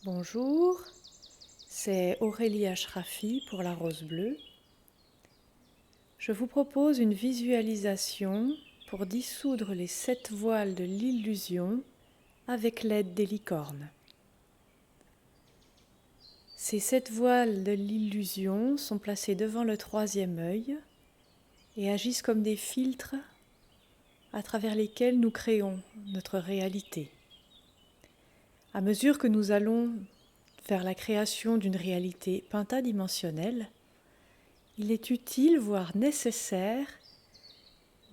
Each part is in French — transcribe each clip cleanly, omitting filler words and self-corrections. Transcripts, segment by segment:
Bonjour, c'est Aurélie Ashrafi pour la Rose Bleue. Je vous propose une visualisation pour dissoudre les 7 voiles de l'illusion avec l'aide des licornes. Ces 7 voiles de l'illusion sont placées devant le 3e œil et agissent comme des filtres à travers lesquels nous créons notre réalité. À mesure que nous allons vers la création d'une réalité pentadimensionnelle, il est utile, voire nécessaire,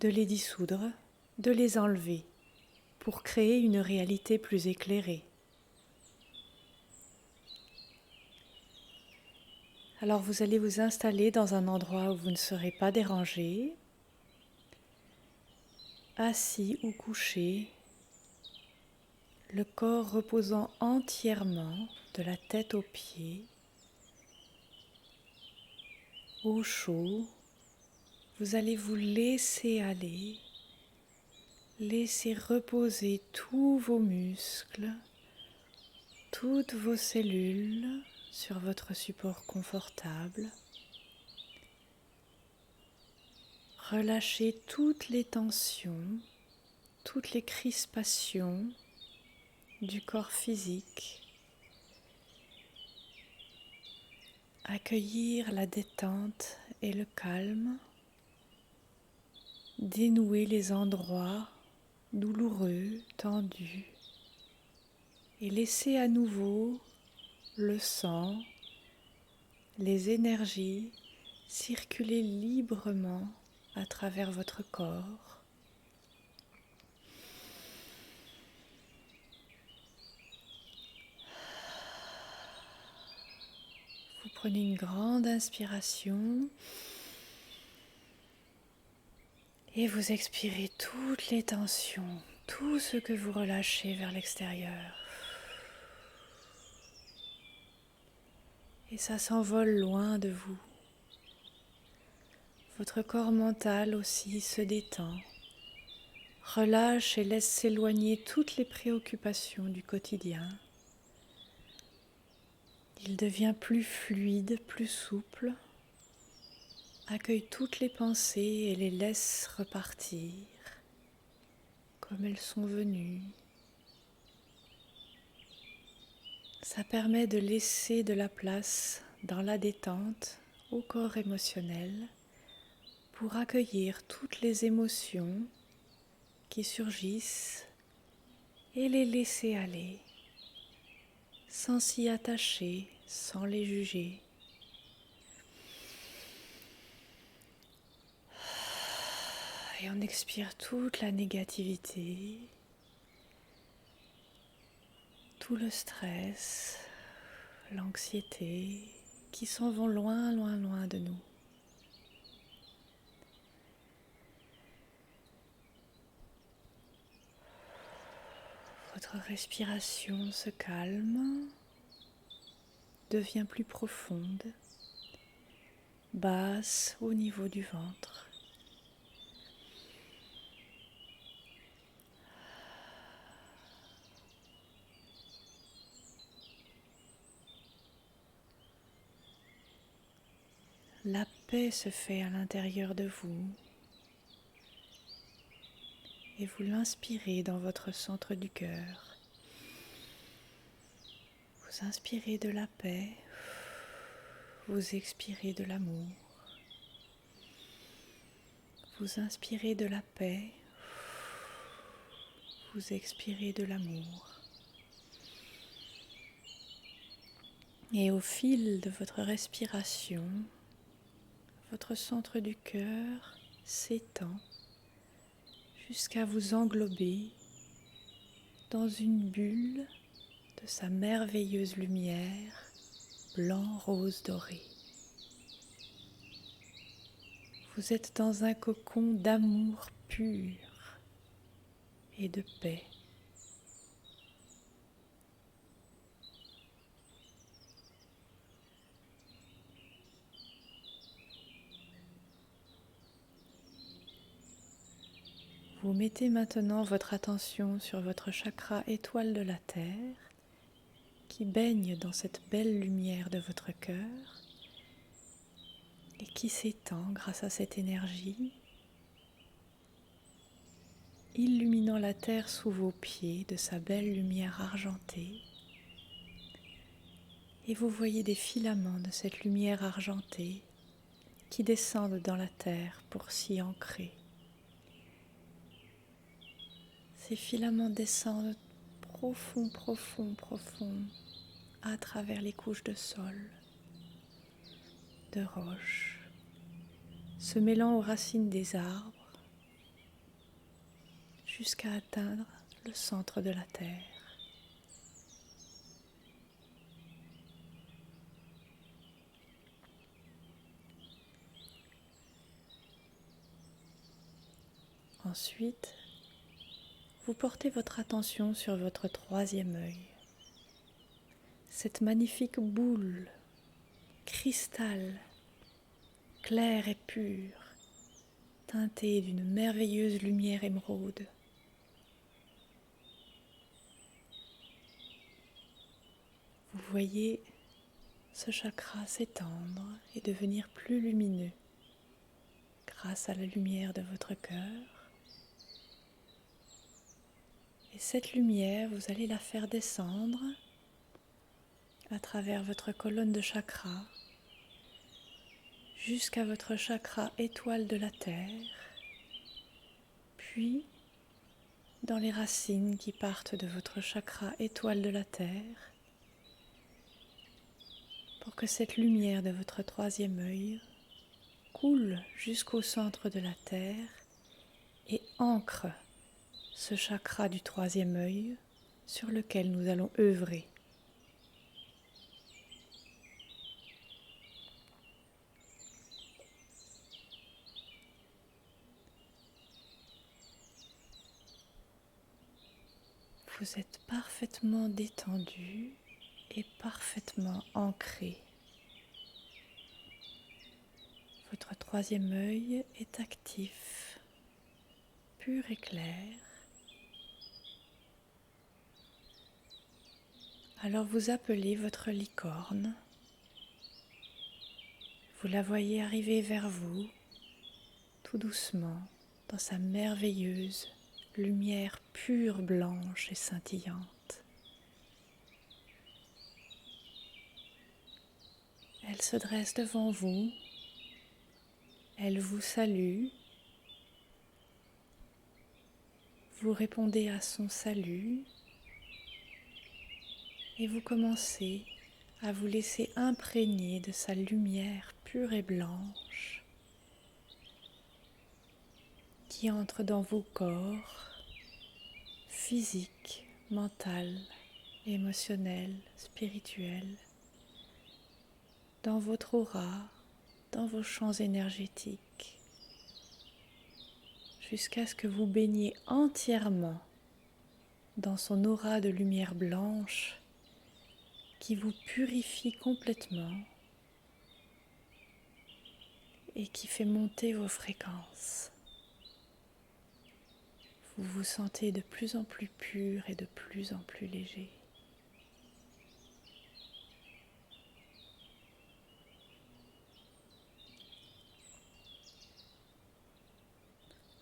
de les dissoudre, de les enlever, pour créer une réalité plus éclairée. Alors vous allez vous installer dans un endroit où vous ne serez pas dérangé, assis ou couché, le corps reposant entièrement de la tête aux pieds, au chaud. Vous allez vous laisser aller, laisser reposer tous vos muscles, toutes vos cellules sur votre support confortable. Relâchez toutes les tensions, toutes les crispations du corps physique. Accueillir la détente et le calme. Dénouer les endroits douloureux, tendus. Et laisser à nouveau le sang, les énergies circuler librement à travers votre corps. Vous prenez une grande inspiration et vous expirez toutes les tensions, tout ce que vous relâchez vers l'extérieur. Et ça s'envole loin de vous. Votre corps mental aussi se détend, relâche et laisse s'éloigner toutes les préoccupations du quotidien. Il devient plus fluide, plus souple, accueille toutes les pensées et les laisse repartir comme elles sont venues. Ça permet de laisser de la place dans la détente au corps émotionnel pour accueillir toutes les émotions qui surgissent et les laisser aller sans s'y attacher, sans les juger. Et on expire toute la négativité, tout le stress, l'anxiété qui s'en vont loin, loin, loin de nous. Votre respiration se calme, devient plus profonde, basse au niveau du ventre. La paix se fait à l'intérieur de vous et vous l'inspirez dans votre centre du cœur. Vous inspirez de la paix, vous expirez de l'amour. Vous inspirez de la paix, vous expirez de l'amour. Et au fil de votre respiration, votre centre du cœur s'étend jusqu'à vous englober dans une bulle de sa merveilleuse lumière blanc, rose, doré. Vous êtes dans un cocon d'amour pur et de paix. Vous mettez maintenant votre attention sur votre chakra étoile de la Terre qui baigne dans cette belle lumière de votre cœur et qui s'étend grâce à cette énergie, illuminant la terre sous vos pieds de sa belle lumière argentée. Et vous voyez des filaments de cette lumière argentée qui descendent dans la terre pour s'y ancrer. Ces filaments descendent profond, profond, profond à travers les couches de sol, de roches, se mêlant aux racines des arbres jusqu'à atteindre le centre de la terre. Ensuite, vous portez votre attention sur votre troisième œil. Cette magnifique boule, cristal, claire et pure, teintée d'une merveilleuse lumière émeraude. Vous voyez ce chakra s'étendre et devenir plus lumineux grâce à la lumière de votre cœur. Et cette lumière, vous allez la faire descendre à travers votre colonne de chakras jusqu'à votre chakra étoile de la terre, puis dans les racines qui partent de votre chakra étoile de la terre, pour que cette lumière de votre troisième œil coule jusqu'au centre de la terre et ancre ce chakra du troisième œil sur lequel nous allons œuvrer. Vous êtes parfaitement détendu et parfaitement ancré. Votre troisième œil est actif, pur et clair. Alors vous appelez votre licorne. Vous la voyez arriver vers vous, tout doucement, dans sa merveilleuse lumière pure, blanche et scintillante. Elle se dresse devant vous, elle vous salue, vous répondez à son salut et vous commencez à vous laisser imprégner de sa lumière pure et blanche qui entre dans vos corps physiques, mental, émotionnel, spirituel, dans votre aura, dans vos champs énergétiques, jusqu'à ce que vous baigniez entièrement dans son aura de lumière blanche qui vous purifie complètement et qui fait monter vos fréquences. Vous vous sentez de plus en plus pur et de plus en plus léger.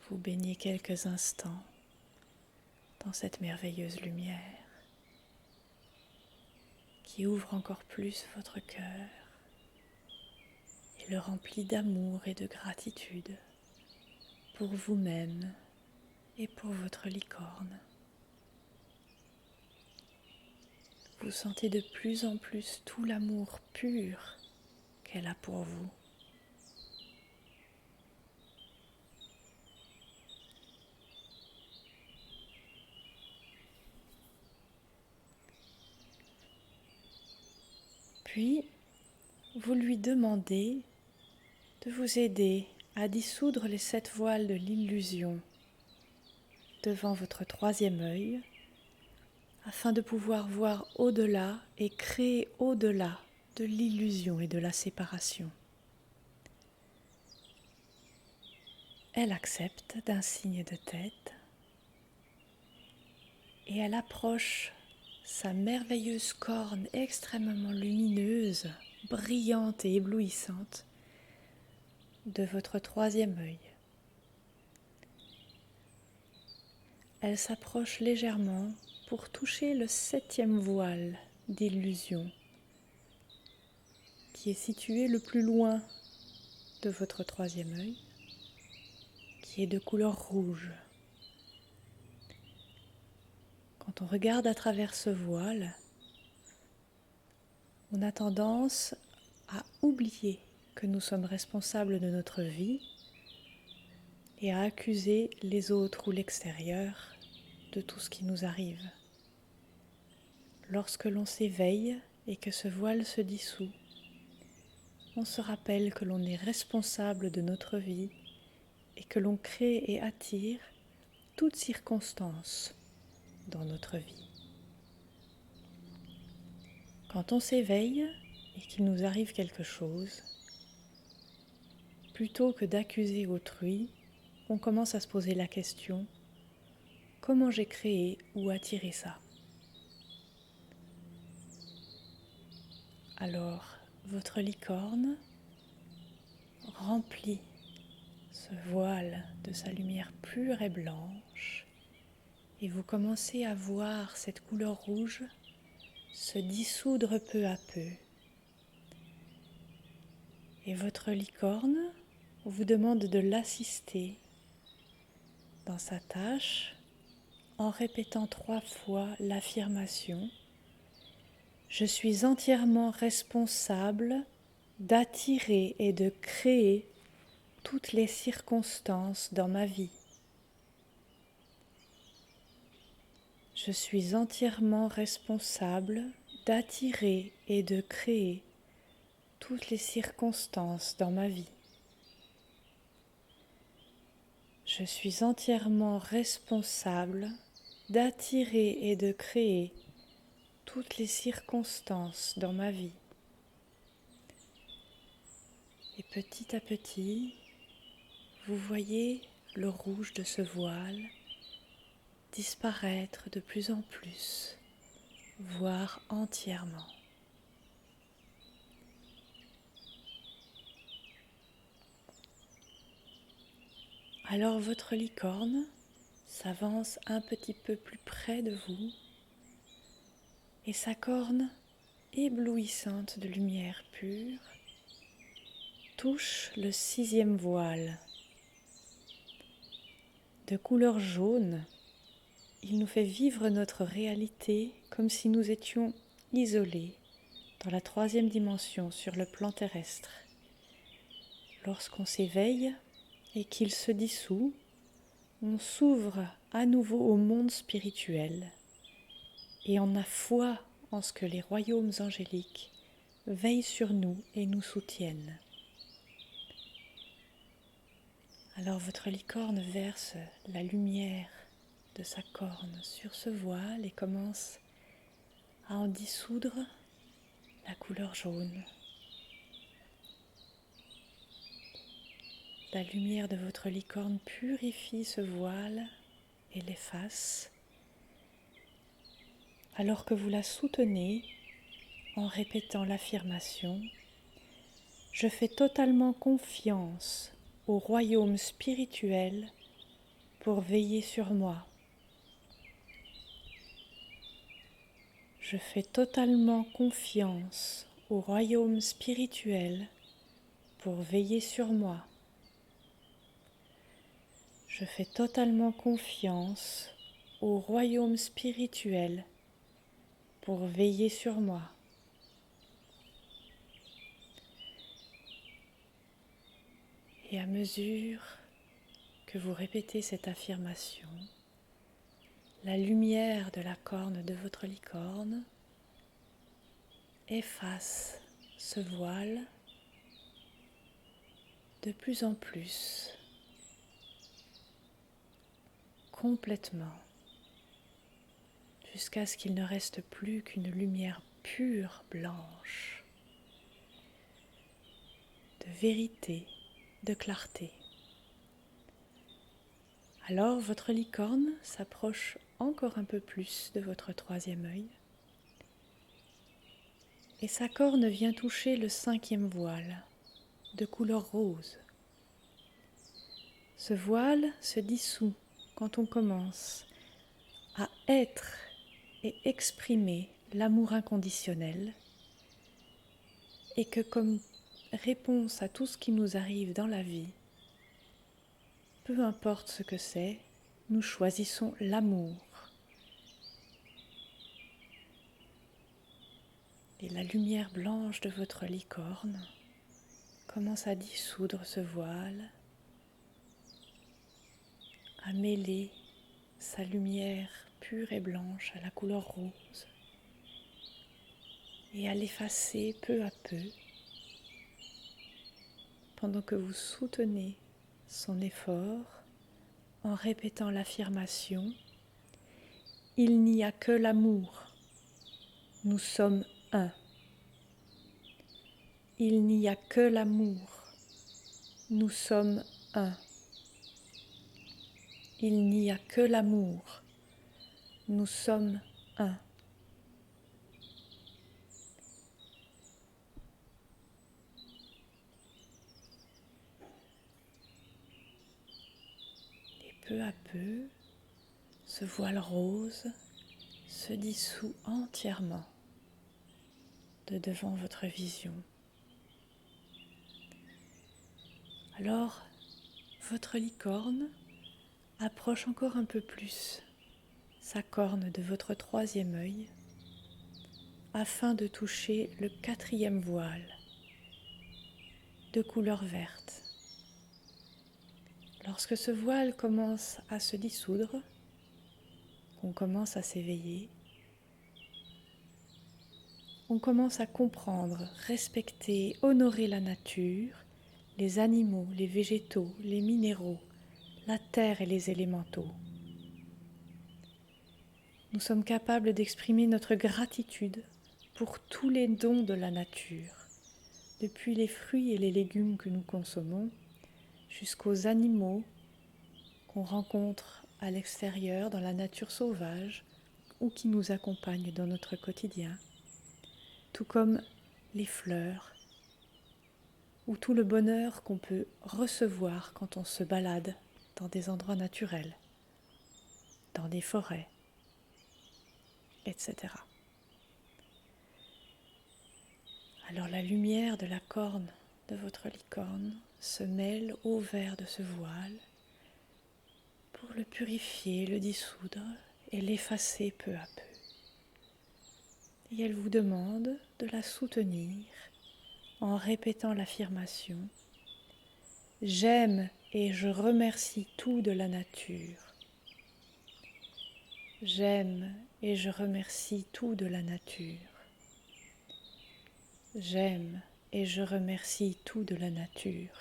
Vous baignez quelques instants dans cette merveilleuse lumière qui ouvre encore plus votre cœur et le remplit d'amour et de gratitude pour vous-même et pour votre licorne. Vous sentez de plus en plus tout l'amour pur qu'elle a pour vous. Puis, vous lui demandez de vous aider à dissoudre les 7 voiles de l'illusion devant votre troisième œil, afin de pouvoir voir au-delà et créer au-delà de l'illusion et de la séparation. Elle accepte d'un signe de tête et elle approche sa merveilleuse corne extrêmement lumineuse, brillante et éblouissante de votre troisième œil. Elle s'approche légèrement pour toucher le septième voile d'illusion qui est situé le plus loin de votre troisième œil, qui est de couleur rouge. Quand on regarde à travers ce voile, on a tendance à oublier que nous sommes responsables de notre vie et à accuser les autres ou l'extérieur de tout ce qui nous arrive. Lorsque l'on s'éveille et que ce voile se dissout, on se rappelle que l'on est responsable de notre vie et que l'on crée et attire toutes circonstances dans notre vie. Quand on s'éveille et qu'il nous arrive quelque chose, plutôt que d'accuser autrui, on commence à se poser la question: comment j'ai créé ou attiré ça? Alors, votre licorne remplit ce voile de sa lumière pure et blanche et vous commencez à voir cette couleur rouge se dissoudre peu à peu. Et votre licorne vous demande de l'assister dans sa tâche en répétant 3 fois l'affirmation: je suis entièrement responsable d'attirer et de créer toutes les circonstances dans ma vie. Je suis entièrement responsable d'attirer et de créer toutes les circonstances dans ma vie. Je suis entièrement responsable d'attirer et de créer toutes les circonstances dans ma vie. Et petit à petit, vous voyez le rouge de ce voile disparaître de plus en plus, voire entièrement. Alors votre licorne s'avance un petit peu plus près de vous et sa corne éblouissante de lumière pure touche le 6e voile. De couleur jaune, il nous fait vivre notre réalité comme si nous étions isolés dans la 3e dimension sur le plan terrestre. Lorsqu'on s'éveille et qu'il se dissout, on s'ouvre à nouveau au monde spirituel et on a foi en ce que les royaumes angéliques veillent sur nous et nous soutiennent. Alors votre licorne verse la lumière de sa corne sur ce voile et commence à en dissoudre la couleur jaune. La lumière de votre licorne purifie ce voile et l'efface, alors que vous la soutenez en répétant l'affirmation: je fais totalement confiance au royaume spirituel pour veiller sur moi. Je fais totalement confiance au royaume spirituel pour veiller sur moi. Je fais totalement confiance au royaume spirituel pour veiller sur moi. Et à mesure que vous répétez cette affirmation, la lumière de la corne de votre licorne efface ce voile de plus en plus, complètement, jusqu'à ce qu'il ne reste plus qu'une lumière pure blanche, de vérité, de clarté. Alors votre licorne s'approche encore un peu plus de votre 3e œil et sa corne vient toucher le 5e voile, de couleur rose. Ce voile se dissout quand on commence à être et exprimer l'amour inconditionnel, et que comme réponse à tout ce qui nous arrive dans la vie, peu importe ce que c'est, nous choisissons l'amour. Et la lumière blanche de votre licorne commence à dissoudre ce voile, à mêler sa lumière pure et blanche à la couleur rose et à l'effacer peu à peu pendant que vous soutenez son effort en répétant l'affirmation « Il n'y a que l'amour, nous sommes un ». Il n'y a que l'amour, nous sommes un. Il n'y a que l'amour, nous sommes un. Et peu à peu, ce voile rose se dissout entièrement de devant votre vision. Alors, votre licorne approche encore un peu plus sa corne de votre 3e œil afin de toucher le 4e voile de couleur verte. Lorsque ce voile commence à se dissoudre, on commence à s'éveiller, on commence à comprendre, respecter, honorer la nature, les animaux, les végétaux, les minéraux, la terre et les élémentaux. Nous sommes capables d'exprimer notre gratitude pour tous les dons de la nature, depuis les fruits et les légumes que nous consommons, jusqu'aux animaux qu'on rencontre à l'extérieur dans la nature sauvage ou qui nous accompagnent dans notre quotidien, tout comme les fleurs ou tout le bonheur qu'on peut recevoir quand on se balade dans des endroits naturels, dans des forêts, etc. Alors la lumière de la corne de votre licorne se mêle au vert de ce voile pour le purifier, le dissoudre et l'effacer peu à peu. Et elle vous demande de la soutenir en répétant l'affirmation « J'aime et je remercie tout de la nature. J'aime et je remercie tout de la nature. J'aime et je remercie tout de la nature. »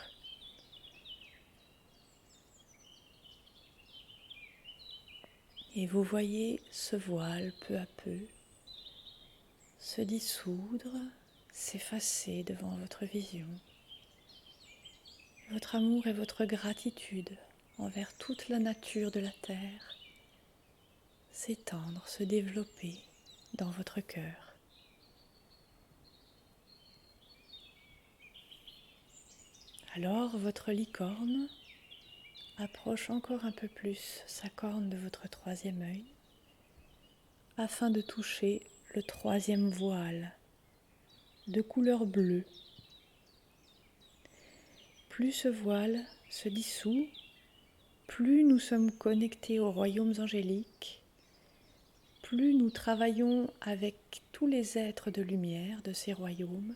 Et vous voyez ce voile peu à peu se dissoudre, s'effacer devant votre vision. Votre amour et votre gratitude envers toute la nature de la terre s'étendre, se développer dans votre cœur. Alors votre licorne approche encore un peu plus sa corne de votre 3e œil afin de toucher le 3e voile de couleur bleue. Plus ce voile se dissout, plus nous sommes connectés aux royaumes angéliques, plus nous travaillons avec tous les êtres de lumière de ces royaumes,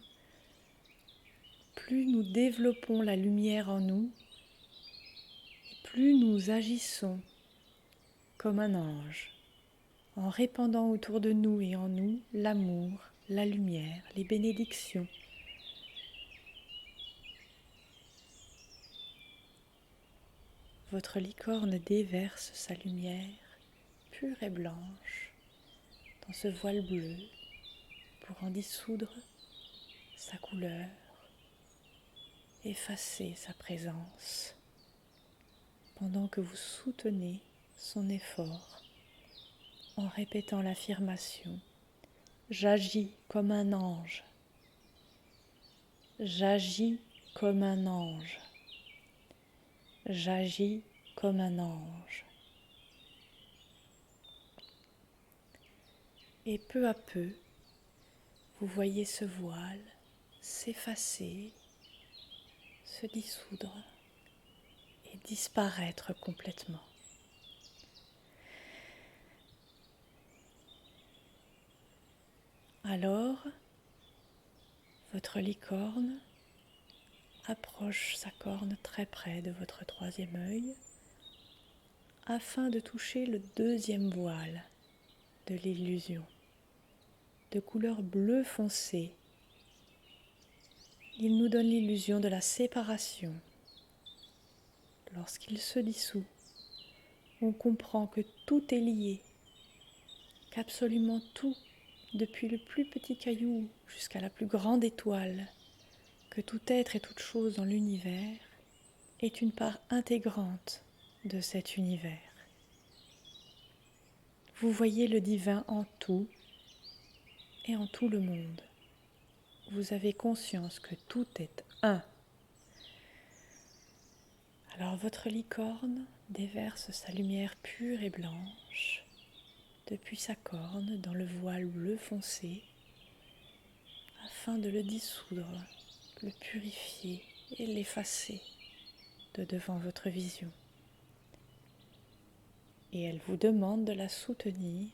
plus nous développons la lumière en nous, plus nous agissons comme un ange, en répandant autour de nous et en nous l'amour, la lumière, les bénédictions. Votre licorne déverse sa lumière pure et blanche dans ce voile bleu pour en dissoudre sa couleur, effacer sa présence, pendant que vous soutenez son effort en répétant l'affirmation « J'agis comme un ange J'agis comme un ange. J'agis comme un ange. Et peu à peu, vous voyez ce voile s'effacer, se dissoudre et disparaître complètement. Alors, votre licorne approche sa corne très près de votre troisième œil afin de toucher le deuxième voile de l'illusion, de couleur bleu foncé. Il nous donne l'illusion de la séparation. Lorsqu'il se dissout, on comprend que tout est lié, qu'absolument tout, depuis le plus petit caillou jusqu'à la plus grande étoile, que tout être et toute chose dans l'univers est une part intégrante de cet univers. Vous voyez le divin en tout et en tout le monde. Vous avez conscience que tout est un. Alors votre licorne déverse sa lumière pure et blanche depuis sa corne dans le voile bleu foncé afin de le dissoudre, le purifier et l'effacer de devant votre vision. Et elle vous demande de la soutenir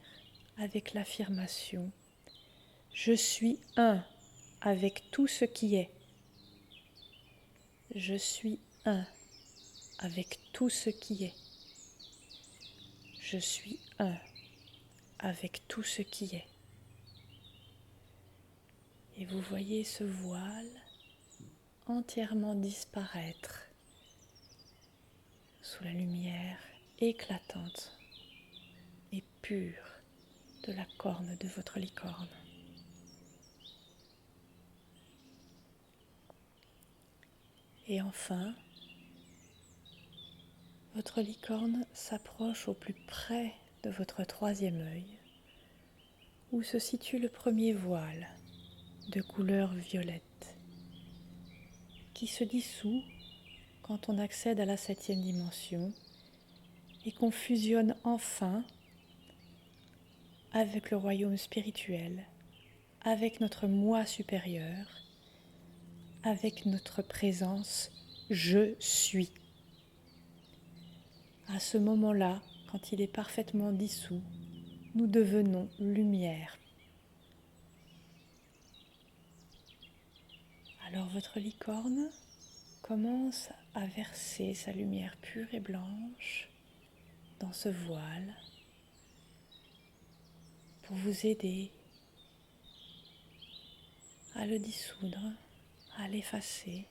avec l'affirmation « Je suis un avec tout ce qui est. Je suis un avec tout ce qui est. Je suis un avec tout ce qui est. » Et vous voyez ce voile entièrement disparaître sous la lumière éclatante et pure de la corne de votre licorne. Et enfin, votre licorne s'approche au plus près de votre troisième œil, où se situe le premier voile de couleur violette, qui se dissout quand on accède à la 7e dimension et qu'on fusionne enfin avec le royaume spirituel, avec notre moi supérieur, avec notre présence « Je suis ». À ce moment-là, quand il est parfaitement dissous, nous devenons lumière. Alors votre licorne commence à verser sa lumière pure et blanche dans ce voile pour vous aider à le dissoudre, à l'effacer,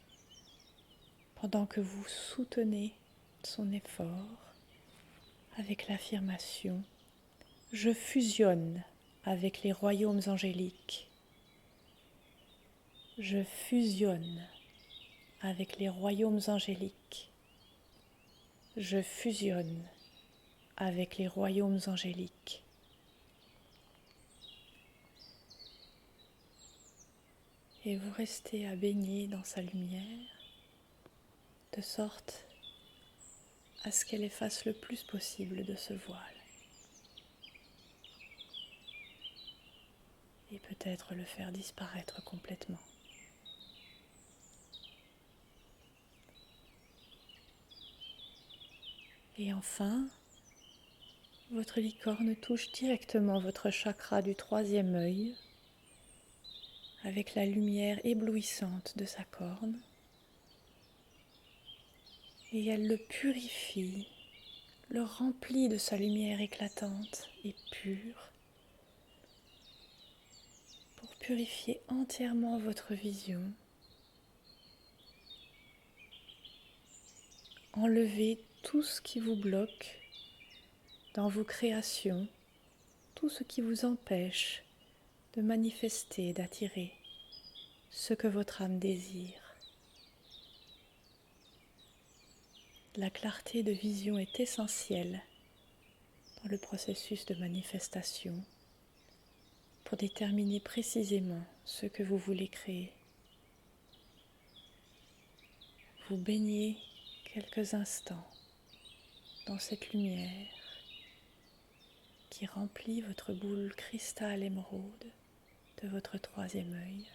pendant que vous soutenez son effort avec l'affirmation « Je fusionne avec les royaumes angéliques. Je fusionne avec les royaumes angéliques. Je fusionne avec les royaumes angéliques. » Et vous restez à baigner dans sa lumière, de sorte à ce qu'elle efface le plus possible de ce voile. Et peut-être le faire disparaître complètement. Et enfin, votre licorne touche directement votre chakra du troisième œil avec la lumière éblouissante de sa corne et elle le purifie, le remplit de sa lumière éclatante et pure pour purifier entièrement votre vision, enlever tout ce qui vous bloque dans vos créations, tout ce qui vous empêche de manifester, d'attirer ce que votre âme désire. La clarté de vision est essentielle dans le processus de manifestation pour déterminer précisément ce que vous voulez créer. vous baignez quelques instants dans cette lumière qui remplit votre boule cristal émeraude de votre troisième œil,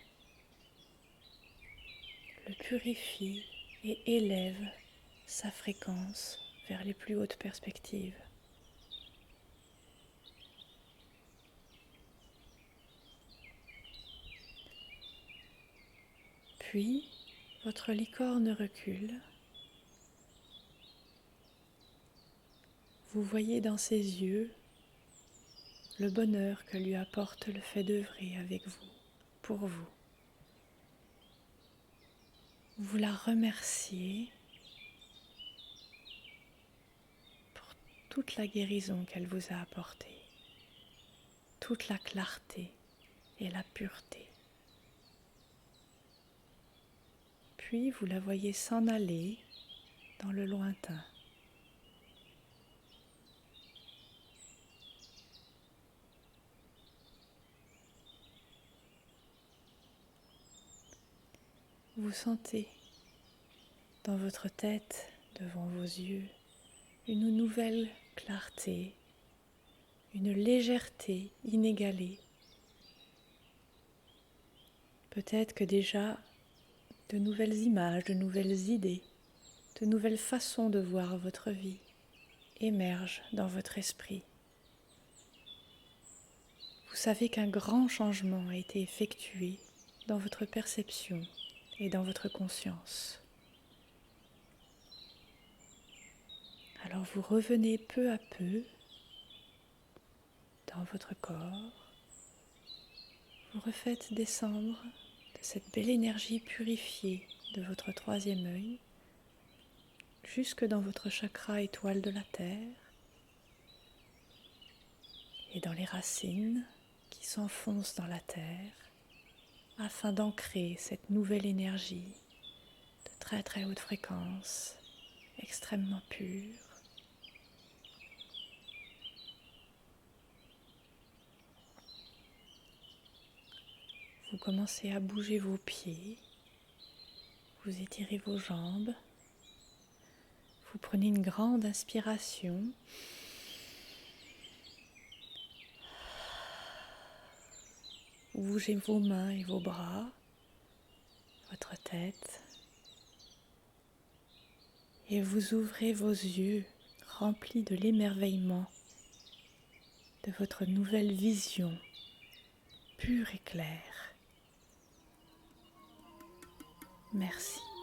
le purifie et élève sa fréquence vers les plus hautes perspectives. Puis, votre licorne recule. Vous voyez dans ses yeux le bonheur que lui apporte le fait d'œuvrer avec vous, pour vous. Vous la remerciez pour toute la guérison qu'elle vous a apportée, toute la clarté et la pureté. Puis vous la voyez s'en aller dans le lointain. Vous sentez dans votre tête, devant vos yeux, une nouvelle clarté, une légèreté inégalée. Peut-être que déjà de nouvelles images, de nouvelles idées, de nouvelles façons de voir votre vie émergent dans votre esprit. Vous savez qu'un grand changement a été effectué dans votre perception et dans votre conscience. Alors vous revenez peu à peu dans votre corps, vous refaites descendre de cette belle énergie purifiée de votre troisième œil jusque dans votre chakra étoile de la terre et dans les racines qui s'enfoncent dans la terre afin d'ancrer cette nouvelle énergie de très très haute fréquence, extrêmement pure. Vous commencez à bouger vos pieds, vous étirez vos jambes, vous prenez une grande inspiration. Vous bougez vos mains et vos bras, votre tête, et vous ouvrez vos yeux remplis de l'émerveillement de votre nouvelle vision pure et claire. Merci.